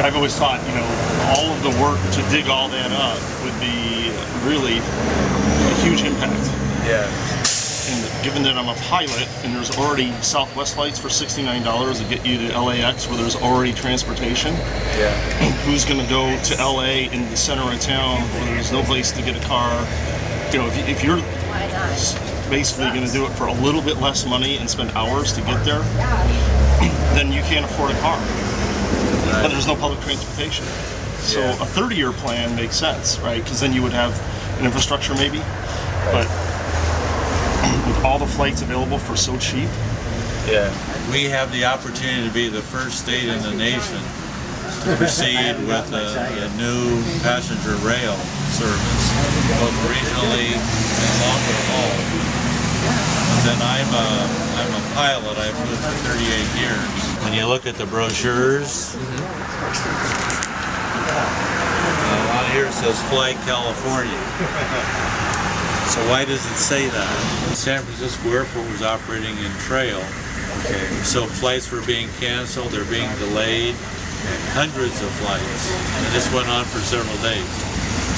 I've always thought, all of the work to dig all that up would be really a huge impact. Yeah. And given that I'm a pilot and there's already Southwest flights for $69 to get you to LAX where there's already transportation, Yeah. who's going to go to LA in the center of town where there's no place to get a car? If you're basically going to do it for a little bit less money and spend hours to get there, then you can't afford a car. Right. But there's no public transportation. So Yeah. a 30-year plan makes sense, right? Because then you would have an infrastructure maybe. But with all the flights available for so cheap, Yeah. We have the opportunity to be the first state in the nation to proceed with a new passenger rail service, both regionally and longer haul. Then I'm a pilot. I flew for 38 years. When you look at the brochures, on here it says Fly California. So why does it say that? San Francisco Airport was operating in trail. Okay. So flights were being canceled, they're being delayed, hundreds of flights. And this went on for several days.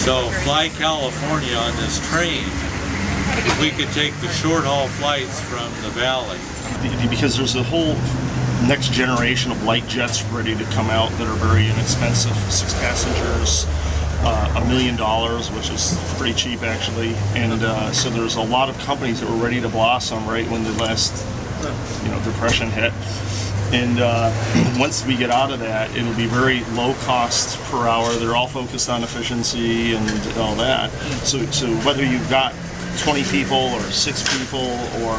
So Fly California on this train, if we could take the short haul flights from the valley. because there's a whole next generation of light jets ready to come out that are very inexpensive, 6 passengers, $1 million, which is pretty cheap actually. And so there's a lot of companies that were ready to blossom right when the last depression hit. And once we get out of that, it'll be very low cost per hour. They're all focused on efficiency and all that. So whether you've got 20 people or 6 people or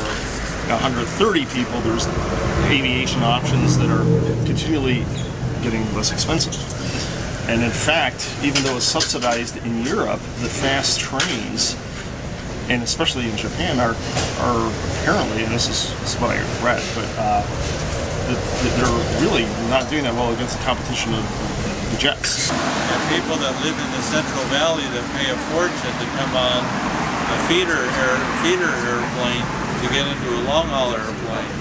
130 people, there's aviation options that are continually getting less expensive. And in fact, even though it's subsidized in Europe, the fast trains, and especially in Japan, are apparently, and this is what I read, but they're really not doing that well against the competition of the jets. And people that live in the Central Valley that pay a fortune to come on a feeder airplane to get into a long haul airplane,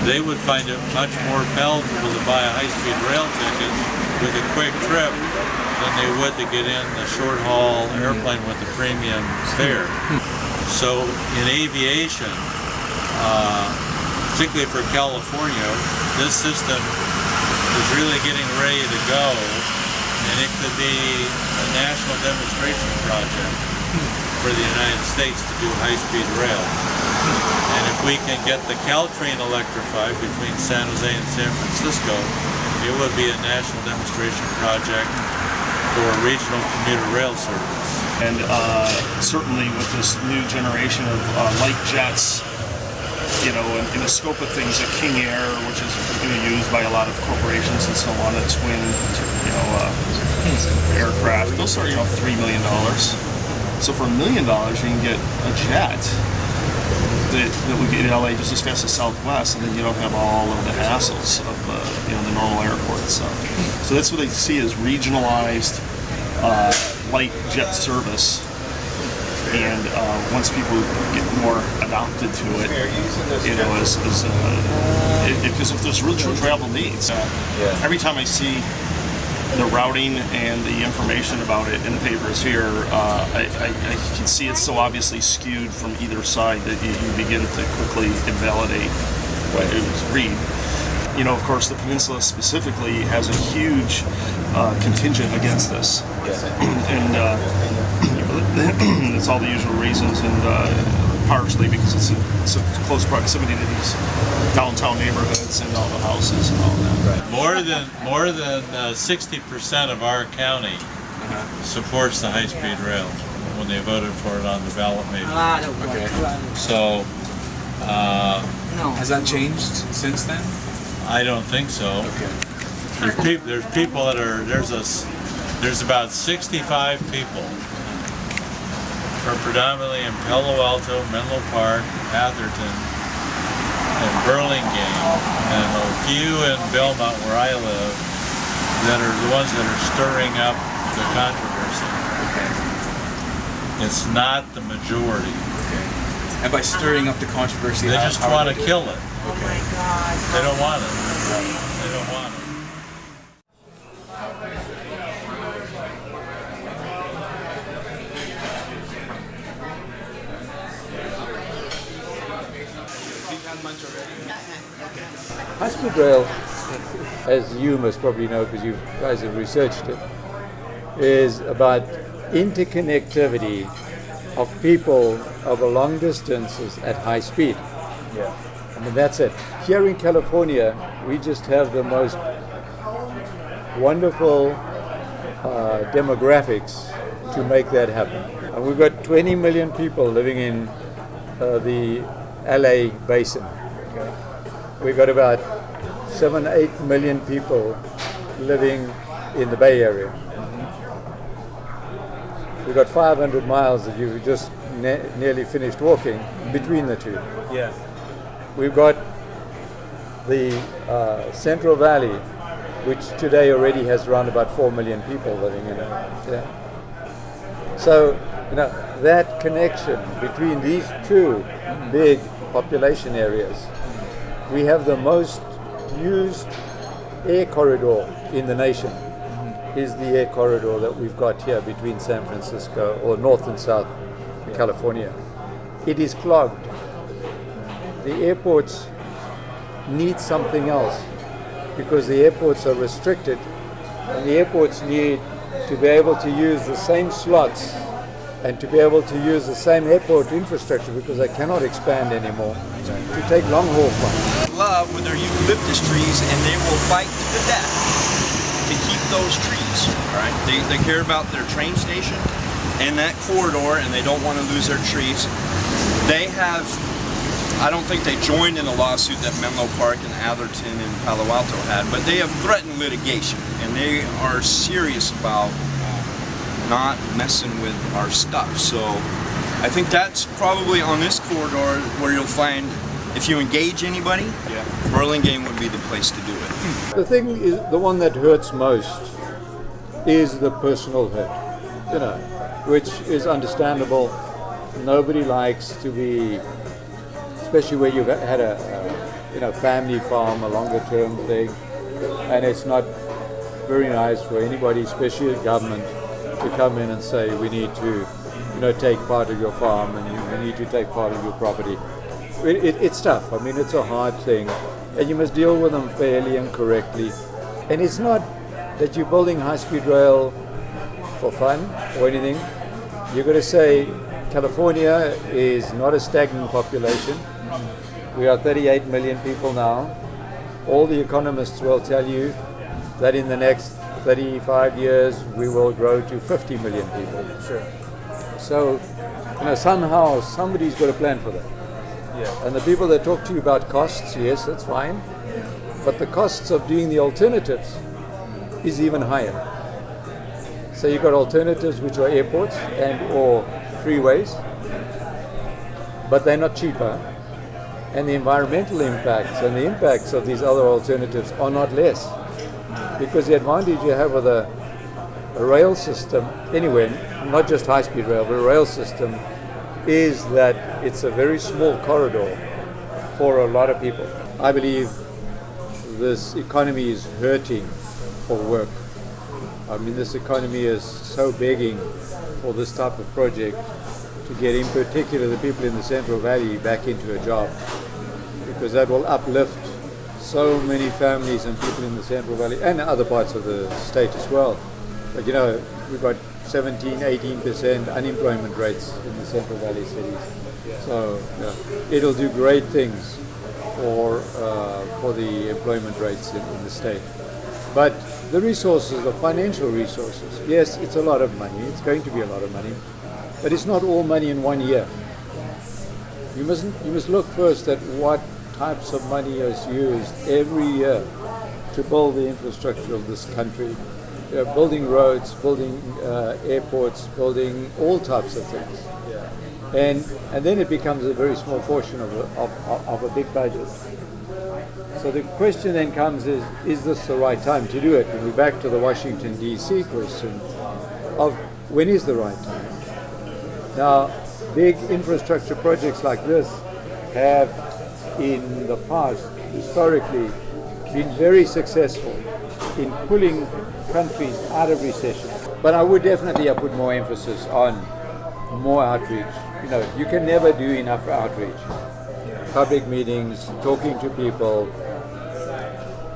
they would find it much more palatable to buy a high-speed rail ticket with a quick trip than they would to get in the short haul airplane with the premium fare. So in aviation, particularly for California, this system is really getting ready to go, and it could be a national demonstration project for the United States to do high-speed rail. And if we can get the Caltrain electrified between San Jose and San Francisco, it would be a national demonstration project for regional commuter rail service. And certainly with this new generation of light jets, in the scope of things, a King Air, which is used by a lot of corporations and so on, a twin, aircraft, those are, $3 million. So for $1 million, you can get a jet that would get to LA just as fast as Southwest, and then you don't have all of the hassles of the normal airport stuff. So that's what they see as regionalized light jet service. And once people get more adopted to it, because if there's real true travel needs, every time I see the routing and the information about it in the papers here, I can see it's so obviously skewed from either side that you begin to quickly invalidate what it was read. Of course, the peninsula specifically has a huge contingent against this, and it's all the usual reasons, and partially because it's a close proximity to these downtown neighborhoods and all the houses and all that. Right. More than 60% of our county supports the high-speed rail when they voted for it on the ballot, maybe. Okay. So Has that changed since then? I don't think so. Okay. There's people that are there's about 65 people from predominantly in Palo Alto, Menlo Park, Atherton, and Burlingame, and a few in Belmont where I live that are the ones that are stirring up the controversy. Okay. It's not the majority. Okay. And by stirring up the controversy, They just want to kill it. Oh my God. They don't want it. They don't want it. had lunch already? High-speed rail, as you must probably know because you guys have researched it, is about interconnectivity of people over long distances at high speed. Yeah. I mean, that's it. Here in California, we just have the most wonderful demographics to make that happen. And we've got 20 million people living in the LA basin. Okay. We've got about 7-8 million people living in the Bay Area. We've got 500 miles that you've just nearly finished walking between the two. Yeah. We've got the Central Valley, which today already has around about 4 million people living in it. Yeah. So, that connection between these two big population areas, we have the most used air corridor in the nation, is the air corridor that we've got here between San Francisco, or North and South California. It is clogged. The airports need something else because the airports are restricted, and the airports need to be able to use the same slots and to be able to use the same airport infrastructure because they cannot expand anymore to take long haul flights. Love with their eucalyptus trees, and they will fight to the death to keep those trees. All right, they care about their train station and that corridor, and they don't want to lose their trees. They have, I don't think they joined in a lawsuit that Menlo Park and Atherton and Palo Alto had, but they have threatened litigation, and they are serious about not messing with our stuff. So I think that's probably on this corridor where you'll find, if you engage anybody, Burlingame would be the place to do it. The thing is, the one that hurts most is the personal hurt, which is understandable. Nobody likes to be, especially where you've had a family farm, a longer term thing, and it's not very nice for anybody, especially a government, to come in and say we need to, take part of your farm and we need to take part of your property. It's tough. I mean, it's a hard thing, and you must deal with them fairly and correctly. And it's not that you're building high-speed rail for fun or anything. You've got to say California is not a stagnant population. We are 38 million people now. All the economists will tell you that in the next 35 years we will grow to 50 million people. Sure. So, somehow somebody's got a plan for that. Yeah. And the people that talk to you about costs, yes, that's fine. But the costs of doing the alternatives is even higher. So you've got alternatives which are airports and or freeways, but they're not cheaper. And the environmental impacts and the impacts of these other alternatives are not less. Because the advantage you have with a rail system anywhere, not just high-speed rail, but a rail system, is that it's a very small corridor for a lot of people. I believe this economy is hurting for work. I mean, this economy is so begging for this type of project to get, in particular, the people in the Central Valley back into a job, because that will uplift so many families and people in the Central Valley and other parts of the state as well. But we've got 17-18% unemployment rates in the Central Valley cities. So it'll do great things for the employment rates in the state. But the resources, the financial resources, yes, it's a lot of money. It's going to be a lot of money, but it's not all money in 1 year. You must look first at what types of money is used every year to build the infrastructure of this country. Building roads, building airports, building all types of things. And then it becomes a very small portion of a big budget. So the question then comes is this the right time to do it? And we're back to the Washington, D.C. question of when is the right time? Now, big infrastructure projects like this have in the past, historically, been very successful in pulling countries out of recession. But I would definitely put more emphasis on more outreach. You can never do enough outreach. public meetings, talking to people.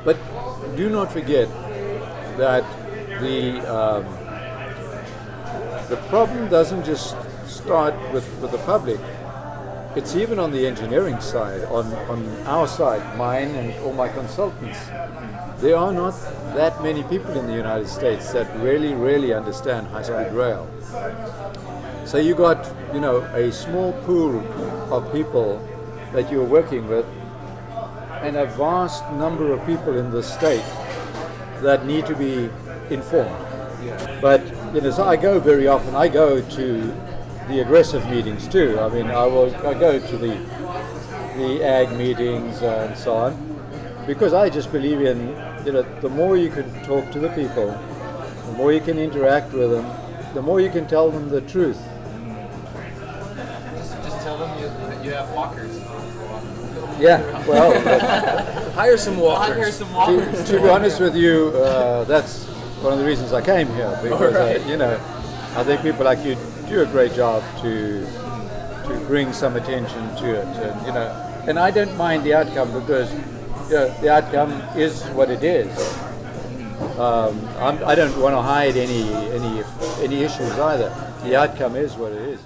But do not forget that the problem doesn't just start with the public. It's even on the engineering side, on our side, mine and all my consultants. There are not that many people in the United States that really understand high-speed rail. So you got, a small pool of people that you're working with, and a vast number of people in the state that need to be informed. But so I go very often. I go to the aggressive meetings too. I mean, I go to the ag meetings and so on, because I just believe in the more you can talk to the people, the more you can interact with them, the more you can tell them the truth. Just tell them you have walkers. Yeah, well, Hire some walkers. to be honest with you, that's one of the reasons I came here, because I think people like you do a great job to bring some attention to it, and I don't mind the outcome, because the outcome is what it is. I don't want to hide any issues either. The outcome is what it is.